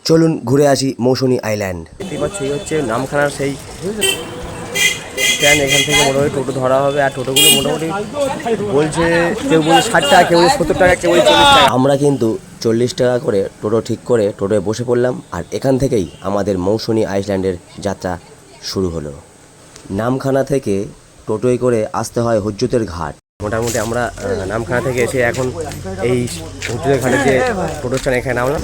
চলুন ঘুরে আসি মৌসুনী আইল্যান্ড। দেখতেই পাচ্ছি এই হচ্ছে নামখানার সেই স্ট্যান্ড। এখান থেকে মোটামুটি টোটো ধরা হবে, আর টোটোগুলো মোটামুটি বলছে কেউ বলছে 60 টাকা, কেউ বলছে 70 টাকা, কেউ বলছে 40 টাকা। আমরা কিন্তু 40 টাকা করে টোটো ঠিক করে টোটোয় বসে পড়লাম, আর এখান থেকেই আমাদের মৌসুনী আইল্যান্ডের যাত্রা শুরু হলো। নামখানা থেকে টোটোয় করে আসতে হয় হুজ্জুতের ঘাট। মোটামুটি আমরা নামখানা থেকে এসে এখন এই হুজ্জুতের ঘাটে যে টোটো স্ট্যান্ড এখানে নামলাম।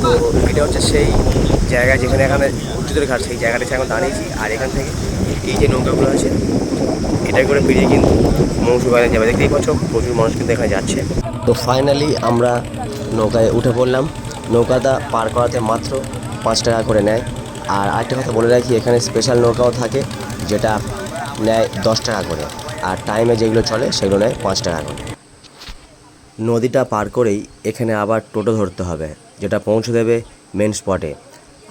তো এটা হচ্ছে সেই জায়গা যেখানে এখানে হুজ্জুতের ঘাট, সেই জায়গাটা এখন দাঁড়িয়েছি। আর এখান থেকে এই যে নৌকাগুলো আছে এটা করে পেরিয়ে কিন্তু মৌসুমী আইল্যান্ড যাবে। দেখতেই পাচ্ছ প্রচুর মানুষ কিন্তু এখানে যাচ্ছে। তো ফাইনালি আমরা নৌকায় উঠে পড়লাম। নৌকাটা পার করাতে মাত্র 5 টাকা করে নেয়। আর আরেকটা কথা বলে রাখি, এখানে স্পেশাল নৌকাও থাকে যেটা নেয় 10 টাকা করে, আর টাইমে যেগুলো চলে সেগুলো নেয় 5 টাকা করে। নদীটা পার করেই এখানে আবার টোটো ধরতে হবে, যেটা পৌঁছে দেবে মেন স্পটে।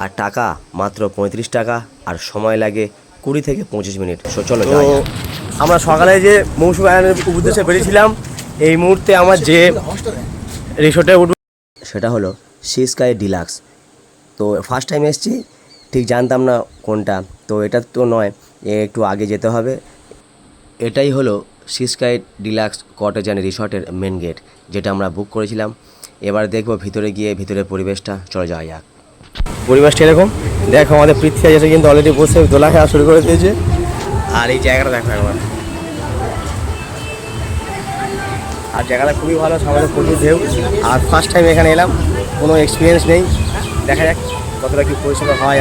আর টাকা মাত্র 35 টাকা, আর সময় লাগে 20 থেকে 25 মিনিট। চলো আমরা সকালে যে মৌসুমী আইল্যান্ডের উদ্দেশ্যে বেরিয়েছিলাম, এই মুহূর্তে আমার যে রিসোর্টে উঠব সেটা হলো সি স্কাই ডিলাক্স। তো ফার্স্ট টাইম এসেছি, ঠিক জানতাম না কোনটা। তো এটা তো নয়, একটু আগে যেতে হবে। এটাই হলো sea sky deluxe cottage and রিসর্টের মেন গেট, যেটা আমরা বুক করেছিলাম। এবার দেখবো ভিতরে গিয়ে ভিতরের পরিবেশটা। চলে যাওয়া যাক। পরিবেশটা এরকম দেখো, আমাদের পৃথ্বী এসে কিন্তু অলরেডি বসে দোলা খেলা শুরু করে দিয়েছে। আর এই জায়গাটা দেখো একবার, আর জায়গাটা খুবই ভালো, সামনে প্রচুর ঢেউ। আর ফার্স্ট টাইম এখানে এলাম, কোনো এক্সপিরিয়েন্স নেই, দেখা যাক কতটা কী পরিষেবা হয়।